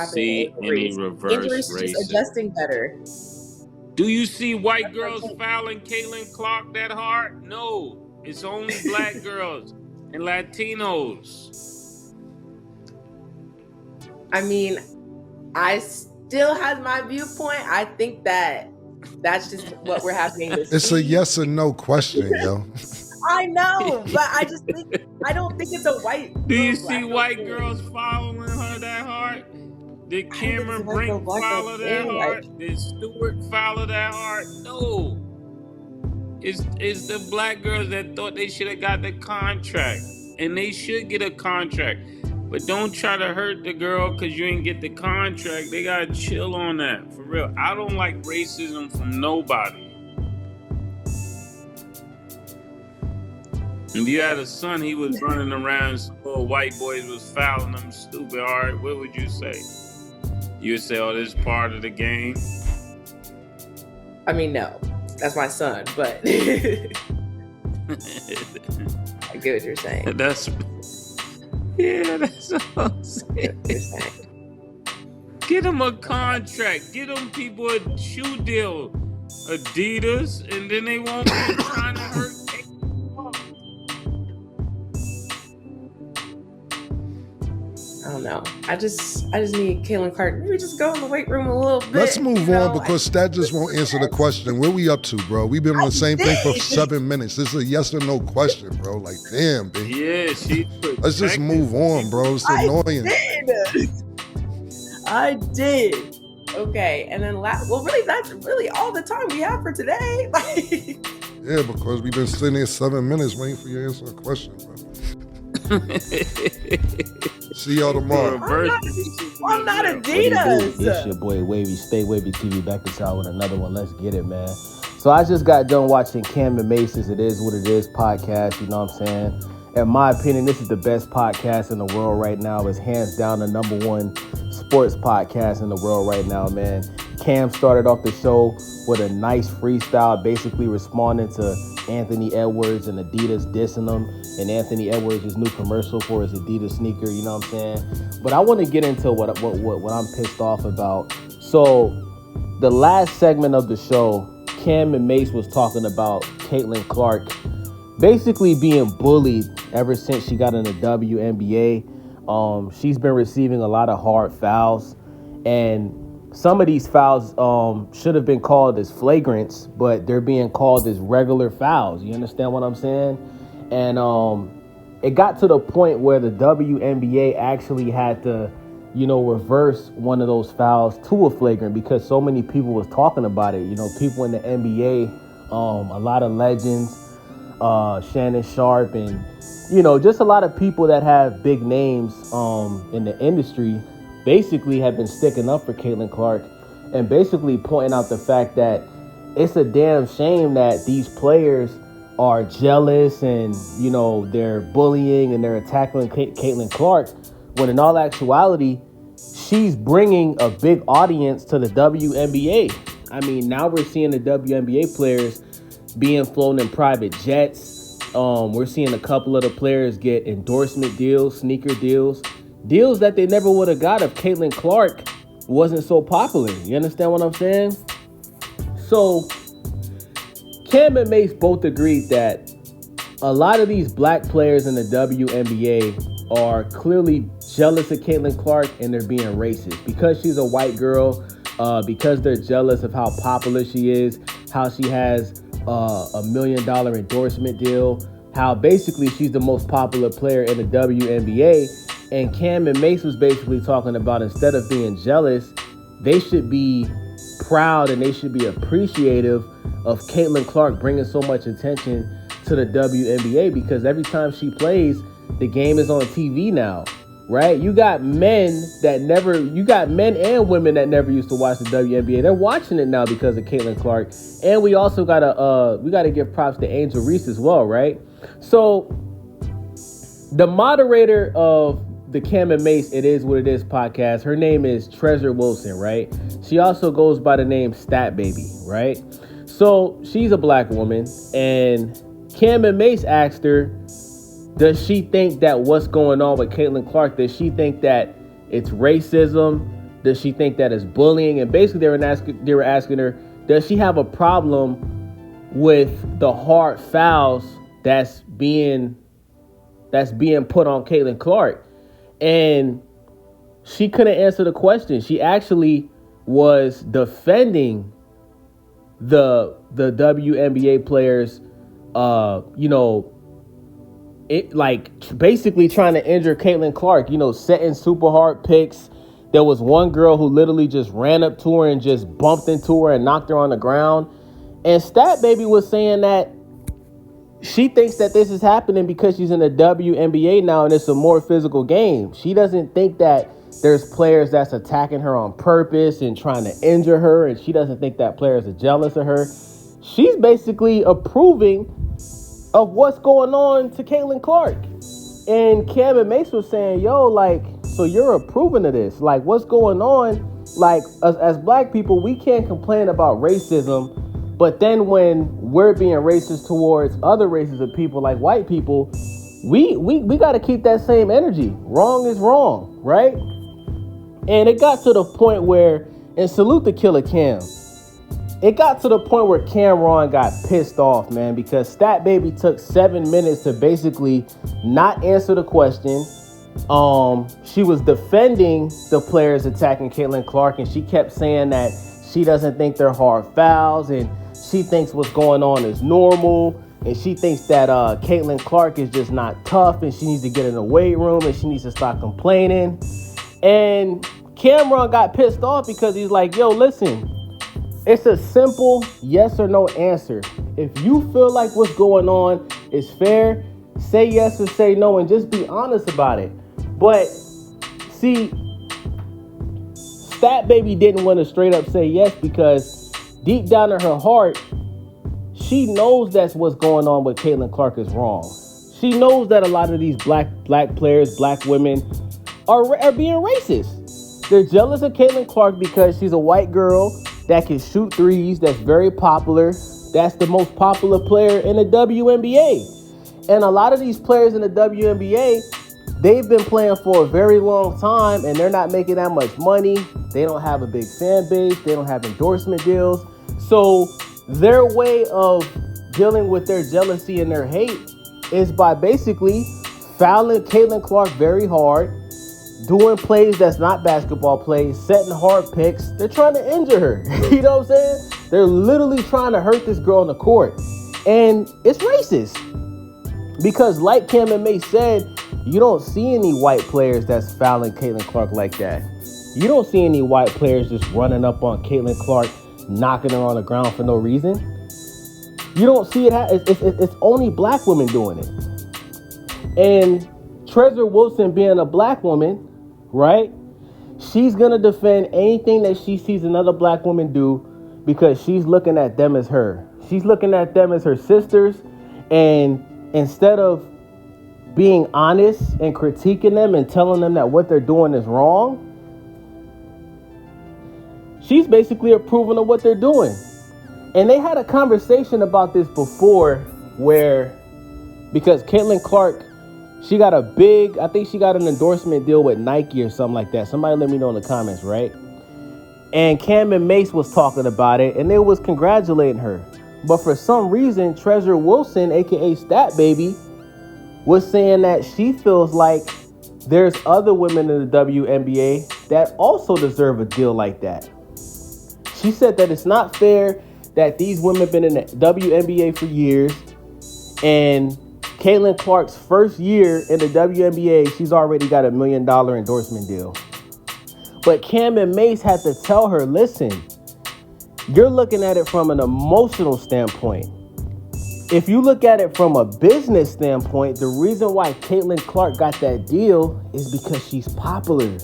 happening see in any injuries. reverse Injuries is just racism. adjusting better. Do you see white girls fouling Caitlin Clark that hard? No. It's only black girls and Latinos. I mean, I still have my viewpoint. I think that's just what we're happening to see. It's a yes or no question, yo. I know, but I don't think it's a white. Do you girl, see black girl white thing. girls following her that hard? Did I don't think it's a Cameron white girl, Brink black girl follow that thing, hard? Did Stewart follow that hard? No. It's the black girls that thought they should have got the contract. And they should get a contract. But don't try to hurt the girl because you ain't get the contract. They got to chill on that. For real. I don't like racism from nobody. If you had a son, he was running around, some little white boys was fouling him stupid. All right, what would you say? You would say, oh, this is part of the game? I mean, no. That's my son, but I get what you're saying. That's all I'm saying. You're saying. Get him a contract. Get them people a shoe deal. Adidas, and then they won't be trying to hurt. I don't know. I just need Caitlin Clark. Maybe just go in the weight room a little bit. Let's move on because that just won't answer the question. Where we up to, bro? We've been on the same thing for 7 minutes. This is a yes or no question, bro. Like, damn, B. Yeah, she. Let's just move on, bro. It's annoying. I did. Okay, and then really, that's really all the time we have for today. Yeah, because we've been sitting here 7 minutes waiting for you to answer a question, bro. See y'all tomorrow. I'm not Adidas. It's your boy Wavy. Stay Wavy TV back at y'all with another one. Let's get it, man. So I just got done watching Cam and Mace's It Is What It Is podcast. You know what I'm saying? In my opinion, this is the best podcast in the world right now. It's hands down the #1 sports podcast in the world right now, man. Cam started off the show with a nice freestyle, basically responding to Anthony Edwards and Adidas dissing him, and Anthony Edwards' new commercial for his Adidas sneaker, you know what I'm saying? But I want to get into what I'm pissed off about. So the last segment of the show, Cam and Mace was talking about Caitlin Clark basically being bullied ever since she got in the WNBA. She's been receiving a lot of hard fouls, and some of these fouls should have been called as flagrants, but they're being called as regular fouls. You understand what I'm saying? And it got to the point where the WNBA actually had to, reverse one of those fouls to a flagrant because so many people was talking about it. People in the NBA, a lot of legends, Shannon Sharp, and just a lot of people that have big names in the industry basically have been sticking up for Caitlin Clark and basically pointing out the fact that it's a damn shame that these players are jealous and, they're bullying and they're attacking Caitlin Clark, when in all actuality, she's bringing a big audience to the WNBA. I mean, now we're seeing the WNBA players being flown in private jets. We're seeing a couple of the players get endorsement deals, sneaker deals that they never would have got if Caitlin Clark wasn't so popular. You understand what I'm saying? So Cam and Mace both agreed that a lot of these black players in the WNBA are clearly jealous of Caitlin Clark and they're being racist because she's a white girl, because they're jealous of how popular she is, how she has $1 million endorsement deal, how basically she's the most popular player in the WNBA. And Cam and Mace was basically talking about, instead of being jealous, they should be proud and they should be appreciative of Caitlin Clark bringing so much attention to the WNBA, because every time she plays, the game is on TV now, right? You got men and women that never used to watch the WNBA. They're watching it now because of Caitlin Clark. And we also gotta give props to Angel Reese as well, right? So the moderator of the Cam and Mace It Is What It Is podcast, her name is Treasure Wilson, right? She also goes by the name Stat Baby, right? So she's a black woman, and Cam and Mace asked her, does she think that what's going on with Caitlin Clark, does she think that it's racism Does she think that is bullying? And basically they were asking her, does she have a problem with the hard fouls that's being put on Caitlin Clark? And she couldn't answer the question. She actually was defending the WNBA players, it like basically trying to injure Caitlin Clark, setting super hard picks. There was one girl who literally just ran up to her and just bumped into her and knocked her on the ground. And Stat Baby was saying that she thinks that this is happening because she's in the WNBA now and it's a more physical game. She doesn't think that there's players that's attacking her on purpose and trying to injure her, and she doesn't think that players are jealous of her. She's basically approving of what's going on to Caitlin Clark. And Cam and Mace was saying, yo, like, so you're approving of this. Like, what's going on? Like, as black people, we can't complain about racism. But then when we're being racist towards other races of people, like white people, we got to keep that same energy. Wrong is wrong, right? And it got to the point where, and salute the killer Cam, it got to the point where Camron got pissed off, man, because Stat Baby took 7 minutes to basically not answer the question. She was defending the players attacking Caitlin Clark, and she kept saying that she doesn't think they're hard fouls, and she thinks what's going on is normal, and she thinks that Caitlin Clark is just not tough, and she needs to get in the weight room, and she needs to stop complaining. And Camron got pissed off because he's like, yo, listen, it's a simple yes or no answer. If you feel like what's going on is fair, say yes or say no and just be honest about it. But see, Stat Baby didn't want to straight up say yes because deep down in her heart, she knows that's what's going on with Caitlin Clark is wrong. She knows that a lot of these black players, black women are being racist. They're jealous of Caitlin Clark because she's a white girl that can shoot threes, that's very popular. That's the most popular player in the WNBA. And a lot of these players in the WNBA, they've been playing for a very long time and they're not making that much money. They don't have a big fan base. They don't have endorsement deals. So their way of dealing with their jealousy and their hate is by basically fouling Caitlin Clark very hard, doing plays that's not basketball plays, setting hard picks. They're trying to injure her. You know what I'm saying? They're literally trying to hurt this girl on the court. And it's racist. Because like Cam and May said, you don't see any white players that's fouling Caitlin Clark like that. You don't see any white players just running up on Caitlin Clark, knocking her on the ground for no reason. You don't see it. It's only black women doing it. And Treasure Wilson being a black woman, right? She's going to defend anything that she sees another black woman do because she's looking at them as her. She's looking at them as her sisters. And instead of being honest and critiquing them and telling them that what they're doing is wrong, she's basically approving of what they're doing. And they had a conversation about this before where, because Caitlin Clark, she got a big, I think she got an endorsement deal with Nike or something like that. Somebody let me know in the comments, right? And Cam and Mace was talking about it and they was congratulating her. But for some reason, Treasure Wilson, aka Stat Baby, was saying that she feels like there's other women in the WNBA that also deserve a deal like that. She said that it's not fair that these women have been in the WNBA for years, and Caitlin Clark's first year in the WNBA, she's already got $1 million endorsement deal. But Cam and Mace had to tell her, listen, you're looking at it from an emotional standpoint. If you look at it from a business standpoint, the reason why Caitlin Clark got that deal is because she's popular.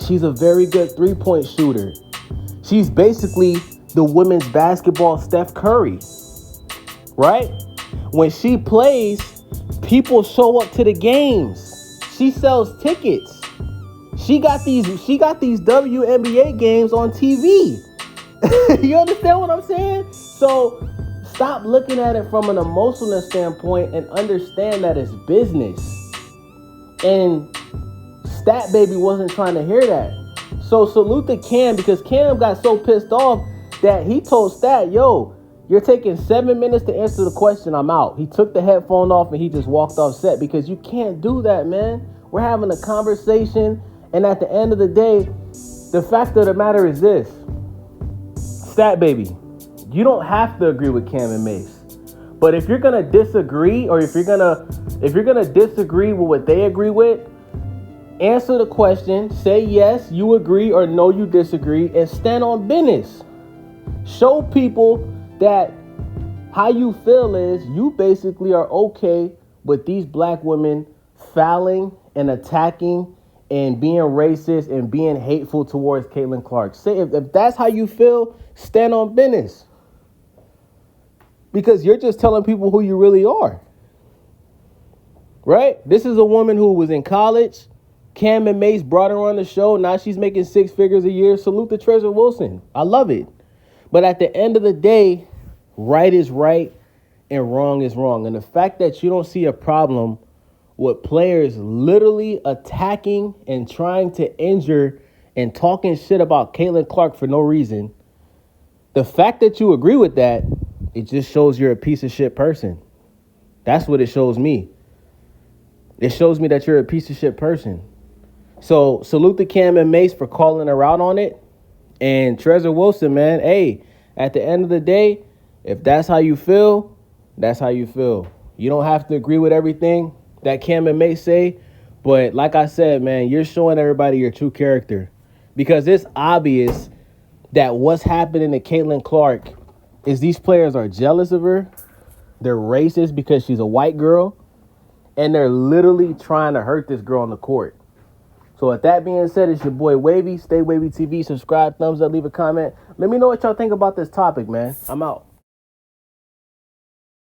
She's a very good three-point shooter. She's basically the women's basketball Steph Curry, right? When she plays, people show up to the games. She sells tickets. She got these WNBA games on TV. You understand what I'm saying? So stop looking at it from an emotional standpoint and understand that it's business. And Stat Baby wasn't trying to hear that. So salute to Cam, because Cam got so pissed off that he told Stat, yo, you're taking 7 minutes to answer the question, I'm out. He took the headphone off and he just walked off set, because you can't do that, man. We're having a conversation, and at the end of the day, the fact of the matter is this. Stat baby, you don't have to agree with Cam and Mace. But if you're gonna disagree, or if you're gonna disagree with what they agree with, answer the question, say yes, you agree, or no, you disagree, and stand on business. Show people that how you feel is you basically are okay with these black women fouling and attacking and being racist and being hateful towards Caitlin Clark. Say if that's how you feel, stand on business. Because you're just telling people who you really are. Right? This is a woman who was in college. Cam and Mace brought her on the show. Now she's making 6 figures a year. Salute to Treasure Wilson. I love it. But at the end of the day, right is right and wrong is wrong. And the fact that you don't see a problem with players literally attacking and trying to injure and talking shit about Caitlin Clark for no reason, the fact that you agree with that, it just shows you're a piece of shit person. That's what it shows me. It shows me that you're a piece of shit person. So salute to Cam and Mace for calling her out on it. And Treasure Wilson, man, hey, at the end of the day, if that's how you feel, that's how you feel. You don't have to agree with everything that Cam and Mace say. But like I said, man, you're showing everybody your true character. Because it's obvious that what's happening to Caitlin Clark is these players are jealous of her. They're racist because she's a white girl. And they're literally trying to hurt this girl on the court. So with that being said, it's your boy Wavy. Stay Wavy TV. Subscribe, thumbs up, leave a comment. Let me know what y'all think about this topic, man. I'm out.